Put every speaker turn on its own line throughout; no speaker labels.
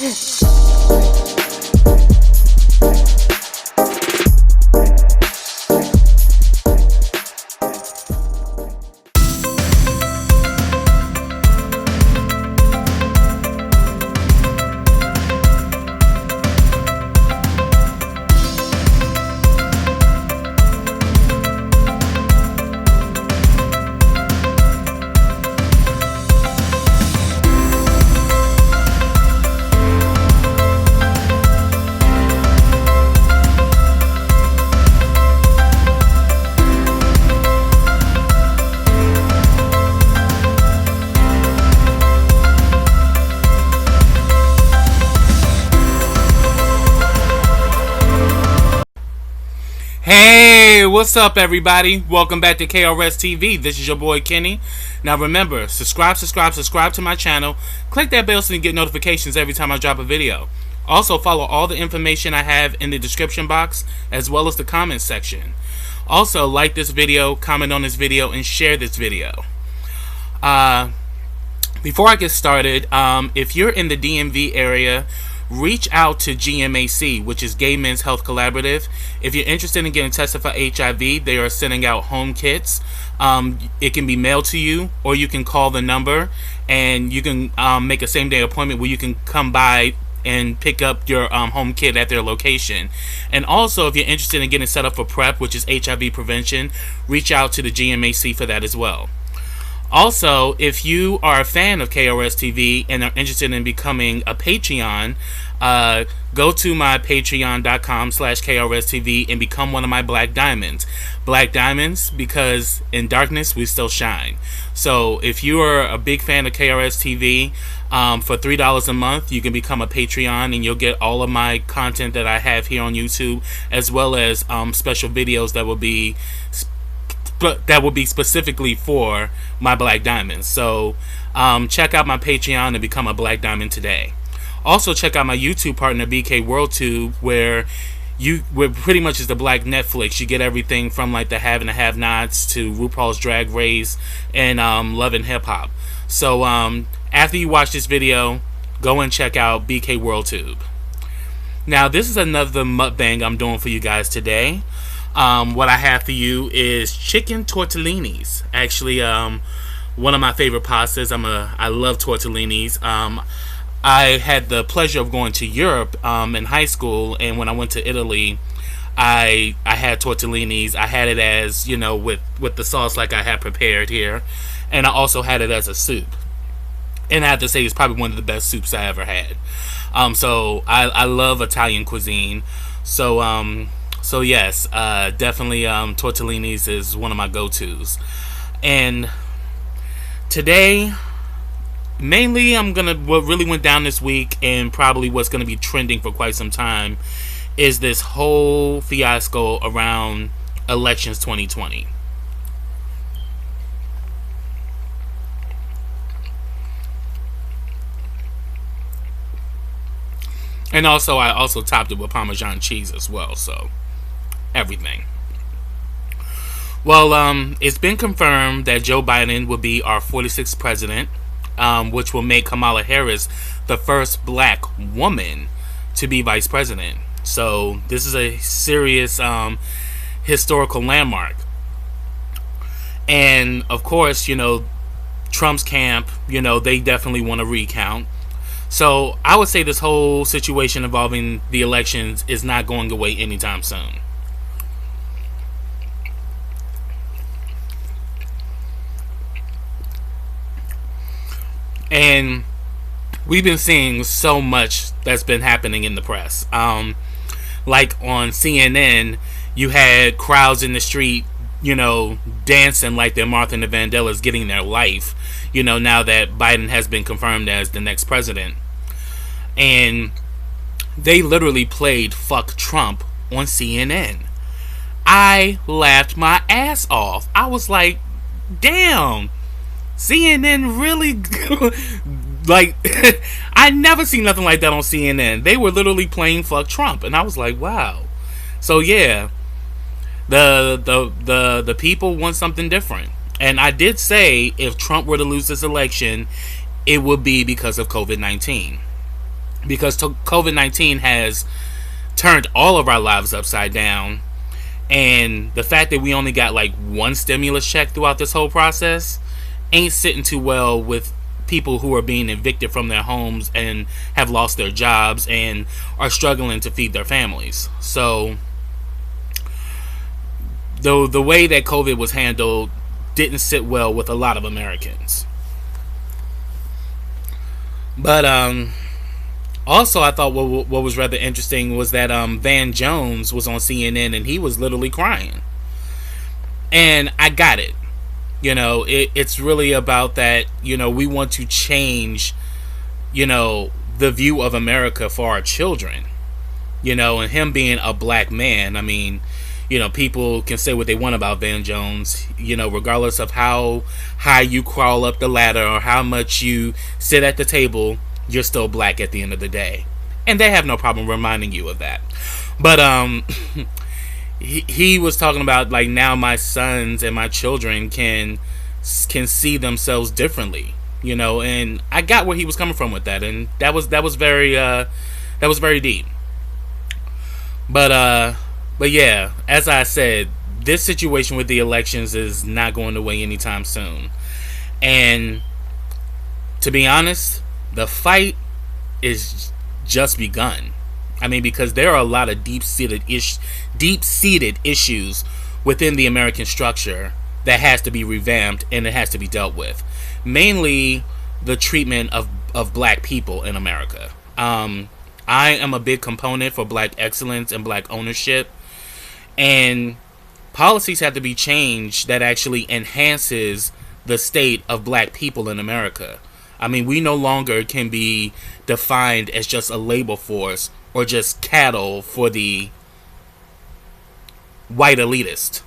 Hey, what's up everybody? Welcome back to KRSTV. This is your boy Kenny. Now remember, subscribe to my channel. Click that bell so you get notifications every time I drop a video. Also follow all the information I have in the description box as well as the comments section. Also like this video, comment on this video, and share this video. Before I get started, if you're in the DMV area, reach out to GMAC, which is Gay Men's Health Collaborative. If you're interested in getting tested for HIV, they are sending out home kits. It can be mailed to you, or you can call the number and you can make a same-day appointment where you can come by and pick up your home kit at their location. And also, if you're interested in getting set up for PrEP, which is HIV prevention, reach out to the GMAC for that as well. Also, if you are a fan of KRSTV and are interested in becoming a Patreon, go to my patreon.com/KRSTV and become one of my Black Diamonds. Black Diamonds because in darkness we still shine. So if you are a big fan of KRSTV, for $3 a month you can become a Patreon and you'll get all of my content that I have here on YouTube, as well as special videos that will be specifically for my Black Diamonds. So check out my Patreon and become a Black Diamond today. Also check out my YouTube partner BK WorldTube, where pretty much is the Black Netflix. You get everything from like the have and the have-nots to RuPaul's Drag Race and Love and Hip Hop. So after you watch this video, go and check out BK WorldTube. Now this is another mukbang I'm doing for you guys today. What I have for you is chicken tortellinis. Actually, one of my favorite pastas. I love tortellinis. I had the pleasure of going to Europe in high school, and when I went to Italy, I had tortellinis. I had it as, you know, with the sauce like I had prepared here, and I also had it as a soup. And I have to say, it's probably one of the best soups I ever had. So I love Italian cuisine. So yes, definitely tortellinis is one of my go-tos. And today, mainly what really went down this week, and probably what's gonna be trending for quite some time, is this whole fiasco around elections 2020. And also, I also topped it with Parmesan cheese as well, so everything. Well, it's been confirmed that Joe Biden will be our 46th president, which will make Kamala Harris the first black woman to be vice president. So this is a serious historical landmark. And of course, you know, Trump's camp, you know, they definitely want to recount. So I would say this whole situation involving the elections is not going away anytime soon. And we've been seeing so much that's been happening in the press. Like on CNN, you had crowds in the street, you know, dancing like they're Martha and the Vandellas getting their life, you know, now that Biden has been confirmed as the next president. And they literally played Fuck Trump on CNN. I laughed my ass off. I was like, damn, CNN really like I never seen nothing like that on CNN. They were literally playing Fuck Trump, and I was like, wow. So yeah, the people want something different. And I did say if Trump were to lose this election, it would be because of COVID-19. because COVID-19 has turned all of our lives upside down. And the fact that we only got like one stimulus check throughout this whole process ain't sitting too well with people who are being evicted from their homes and have lost their jobs and are struggling to feed their families. So the way that COVID was handled didn't sit well with a lot of Americans. But also, I thought what was rather interesting was that Van Jones was on CNN and he was literally crying. And I got it. It's really about that, we want to change, the view of America for our children. And him being a black man, I mean, people can say what they want about Van Jones, regardless of how high you crawl up the ladder or how much you sit at the table, you're still black at the end of the day. And they have no problem reminding you of that. But he was talking about, like, now my sons and my children can see themselves differently, and I got where he was coming from with that, and that was very deep. But yeah, as I said, this situation with the elections is not going away anytime soon. And to be honest, the fight is just begun. I mean, because there are a lot of deep-seated issues within the American structure that has to be revamped and it has to be dealt with. Mainly the treatment of black people in America. I am a big component for black excellence and black ownership. And policies have to be changed that actually enhances the state of black people in America. I mean, we no longer can be defined as just a labor force or just cattle for the white elitist.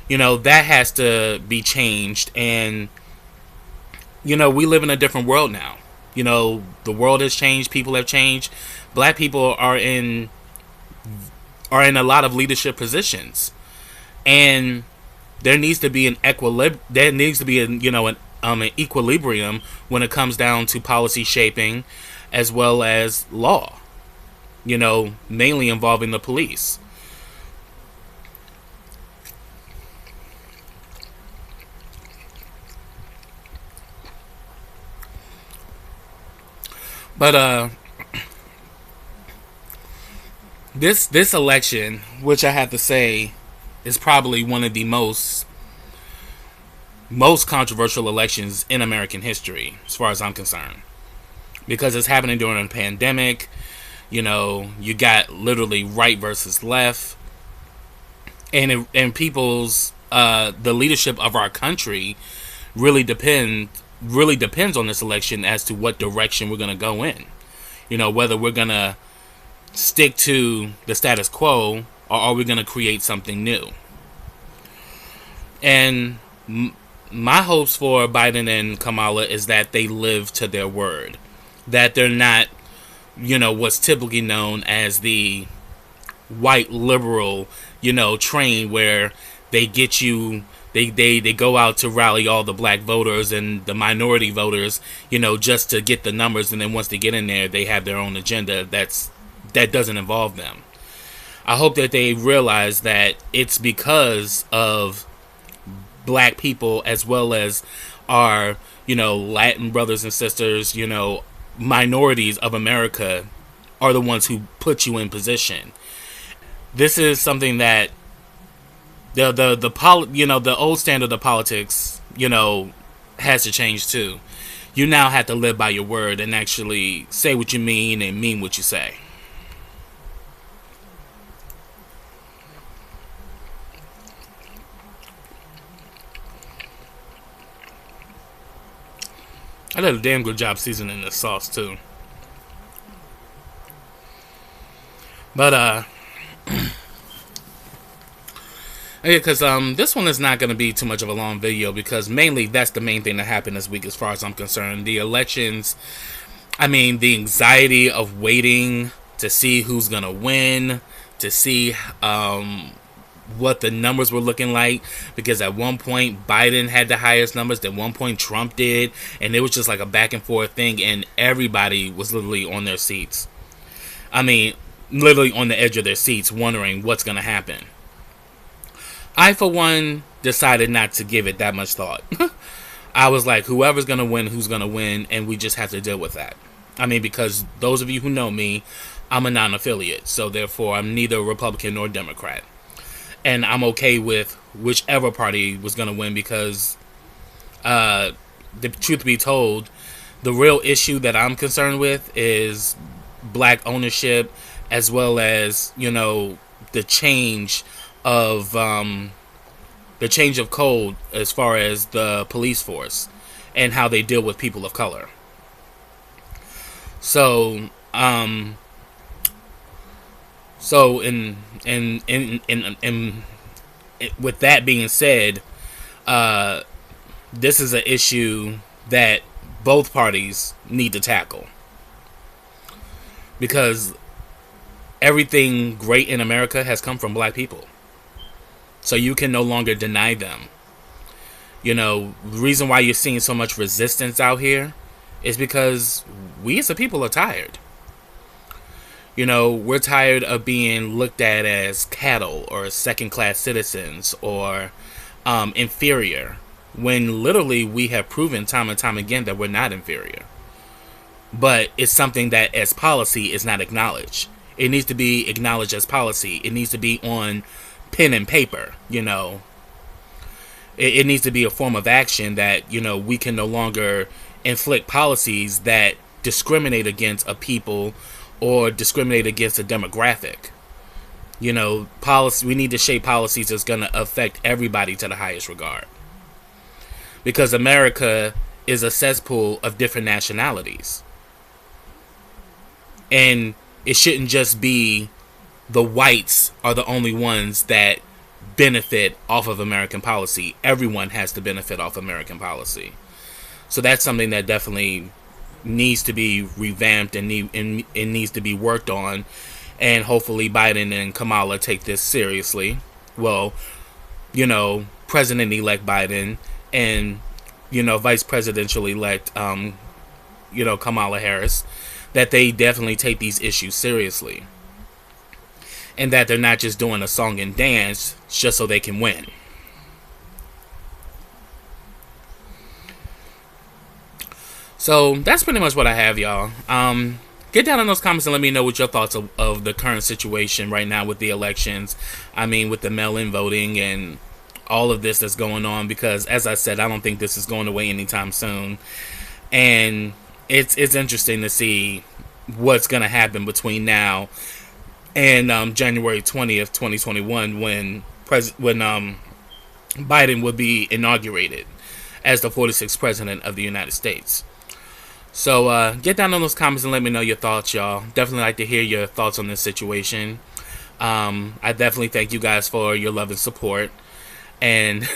That has to be changed. And, we live in a different world now. The world has changed. People have changed. Black people are in a lot of leadership positions. And there needs to be an equilibrium when it comes down to policy shaping as well as law, mainly involving the police. But this election, which I have to say is probably one of the most controversial elections in American history, as far as I'm concerned, because it's happening during a pandemic. You got literally right versus left, and people's the leadership of our country really depends on this election as to what direction we're gonna go in. Whether we're gonna stick to the status quo or are we gonna create something new. And my hopes for Biden and Kamala is that they live to their word, that they're not, what's typically known as the white liberal, train where they get you, they go out to rally all the black voters and the minority voters, just to get the numbers, and then once they get in there, they have their own agenda that doesn't involve them. I hope that they realize that it's because of black people as well as our, Latin brothers and sisters, minorities of America are the ones who put you in position. This is something that the old standard of politics, has to change too. You now have to live by your word and actually say what you mean and mean what you say. I did a damn good job seasoning this sauce too. But yeah, because this one is not going to be too much of a long video, because mainly that's the main thing that happened this week as far as I'm concerned. The elections, I mean, the anxiety of waiting to see who's going to win, to see what the numbers were looking like, because at one point Biden had the highest numbers, then one point Trump did, and it was just like a back and forth thing, and everybody was literally on their seats. I mean, literally on the edge of their seats, wondering what's going to happen. I, for one, decided not to give it that much thought. I was like, whoever's going to win, who's going to win, and we just have to deal with that. I mean, because those of you who know me, I'm a non-affiliate, so therefore I'm neither Republican nor Democrat. And I'm okay with whichever party was going to win, because the truth be told, the real issue that I'm concerned with is black ownership, as well as, you know, the change of code as far as the police force and how they deal with people of color. So with that being said, this is an issue that both parties need to tackle, because everything great in America has come from black people. So you can no longer deny them. You know, the reason why you're seeing so much resistance out here is because we as a people are tired. You know, we're tired of being looked at as cattle or second-class citizens or inferior, when literally we have proven time and time again that we're not inferior. But it's something that as policy is not acknowledged. It needs to be acknowledged as policy. It needs to be on pen and paper, you know. It needs to be a form of action that, you know, we can no longer inflict policies that discriminate against a people or discriminate against a demographic. You know, we need to shape policies that's going to affect everybody to the highest regard. Because America is a cesspool of different nationalities. And it shouldn't just be the whites are the only ones that benefit off of American policy. Everyone has to benefit off American policy. So that's something that definitely needs to be revamped and needs to be worked on. And hopefully Biden and Kamala take this seriously. Well, you know, President-elect Biden and, you know, Vice Presidential-elect, you know, Kamala Harris, that they definitely take these issues seriously. And that they're not just doing a song and dance just so they can win. So that's pretty much what I have, y'all. Get down in those comments and let me know what your thoughts of the current situation right now with the elections. I mean, with the mail-in voting and all of this that's going on. Because, as I said, I don't think this is going away anytime soon. And it's interesting to see what's going to happen between now and January 20th, 2021, when Biden will be inaugurated as the 46th president of the United States. So get down in those comments and let me know your thoughts, y'all. Definitely like to hear your thoughts on this situation. I definitely thank you guys for your love and support. And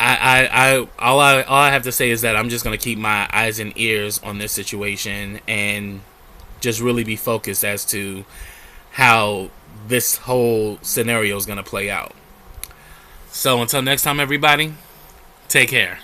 all I have to say is that I'm just going to keep my eyes and ears on this situation and just really be focused as to how this whole scenario is going to play out. So until next time, everybody, take care.